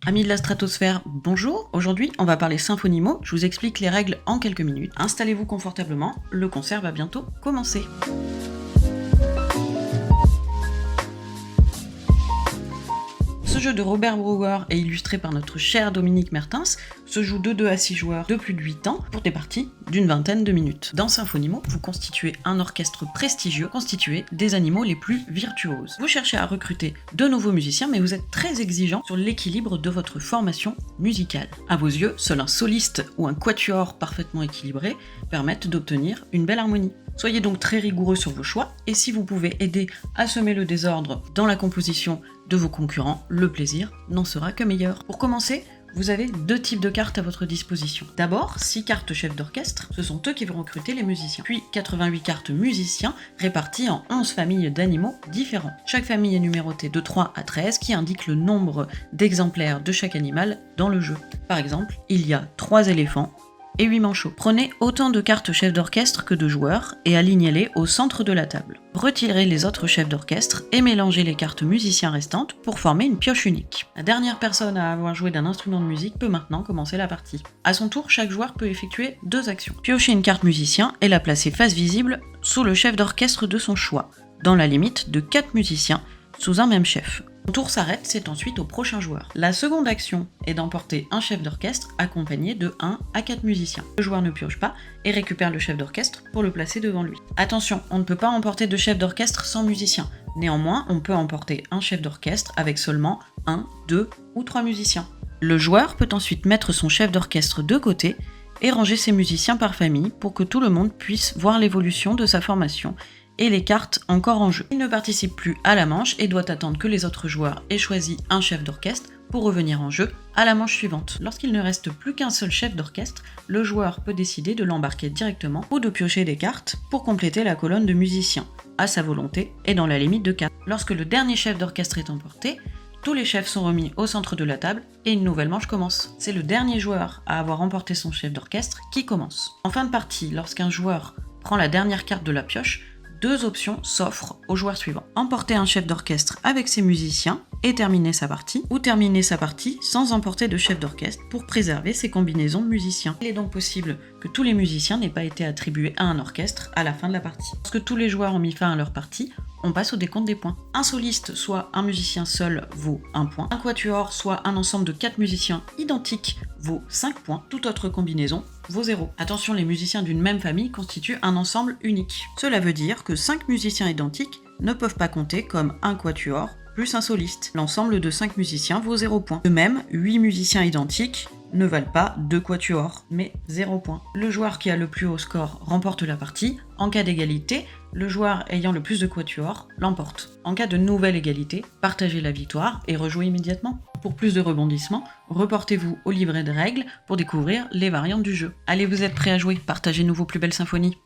Amis de la stratosphère, bonjour. Aujourd'hui, on va parler Symphonimo. Je vous explique les règles en quelques minutes. Installez-vous confortablement, le concert va bientôt commencer. Ce jeu de Robert Brouwer est illustré par notre cher Dominique Mertens, se joue de 2 à 6 joueurs de plus de 8 ans pour des parties d'une vingtaine de minutes. Dans Symphonimo, vous constituez un orchestre prestigieux constitué des animaux les plus virtuoses. Vous cherchez à recruter de nouveaux musiciens, mais vous êtes très exigeant sur l'équilibre de votre formation musicale. À vos yeux, seul un soliste ou un quatuor parfaitement équilibré permettent d'obtenir une belle harmonie. Soyez donc très rigoureux sur vos choix, et si vous pouvez aider à semer le désordre dans la composition de vos concurrents, le plaisir n'en sera que meilleur. Pour commencer, vous avez 2 types de cartes à votre disposition. D'abord, 6 cartes chefs d'orchestre, ce sont eux qui vont recruter les musiciens. Puis 88 cartes musiciens réparties en 11 familles d'animaux différents. Chaque famille est numérotée de 3 à 13 qui indique le nombre d'exemplaires de chaque animal dans le jeu. Par exemple, il y a 3 éléphants et 8 manchots. Prenez autant de cartes chefs d'orchestre que de joueurs et alignez-les au centre de la table. Retirez les autres chefs d'orchestre et mélangez les cartes musiciens restantes pour former une pioche unique. La dernière personne à avoir joué d'un instrument de musique peut maintenant commencer la partie. À son tour, chaque joueur peut effectuer 2 actions. Piocher une carte musicien et la placer face visible sous le chef d'orchestre de son choix, dans la limite de 4 musiciens sous un même chef. Son tour s'arrête, c'est ensuite au prochain joueur. La seconde action est d'emporter un chef d'orchestre accompagné de 1 à 4 musiciens. Le joueur ne pioche pas et récupère le chef d'orchestre pour le placer devant lui. Attention, on ne peut pas emporter de chef d'orchestre sans musicien. Néanmoins, on peut emporter un chef d'orchestre avec seulement 1, 2 ou 3 musiciens. Le joueur peut ensuite mettre son chef d'orchestre de côté et ranger ses musiciens par famille pour que tout le monde puisse voir l'évolution de sa formation et les cartes encore en jeu. Il ne participe plus à la manche et doit attendre que les autres joueurs aient choisi un chef d'orchestre pour revenir en jeu à la manche suivante. Lorsqu'il ne reste plus qu'un seul chef d'orchestre, le joueur peut décider de l'embarquer directement ou de piocher des cartes pour compléter la colonne de musiciens, à sa volonté et dans la limite de 4. Lorsque le dernier chef d'orchestre est emporté, tous les chefs sont remis au centre de la table et une nouvelle manche commence. C'est le dernier joueur à avoir emporté son chef d'orchestre qui commence. En fin de partie, lorsqu'un joueur prend la dernière carte de la pioche, 2 options s'offrent au joueur suivant. Emporter un chef d'orchestre avec ses musiciens et terminer sa partie, ou terminer sa partie sans emporter de chef d'orchestre pour préserver ses combinaisons de musiciens. Il est donc possible que tous les musiciens n'aient pas été attribués à un orchestre à la fin de la partie. Lorsque tous les joueurs ont mis fin à leur partie, on passe au décompte des points. Un soliste, soit un musicien seul, vaut 1 point. Un quatuor, soit un ensemble de 4 musiciens identiques, vaut 5 points. Toute autre combinaison vaut 0. Attention, les musiciens d'une même famille constituent un ensemble unique. Cela veut dire que 5 musiciens identiques ne peuvent pas compter comme un quatuor plus un soliste. L'ensemble de 5 musiciens vaut 0 points. De même, 8 musiciens identiques ne valent pas 2 quatuors, mais 0 points. Le joueur qui a le plus haut score remporte la partie. En cas d'égalité, le joueur ayant le plus de quatuors l'emporte. En cas de nouvelle égalité, partagez la victoire et rejouez immédiatement. Pour plus de rebondissements, reportez-vous au livret de règles pour découvrir les variantes du jeu. Allez, vous êtes prêts à jouer, partagez-nous vos plus belles symphonies.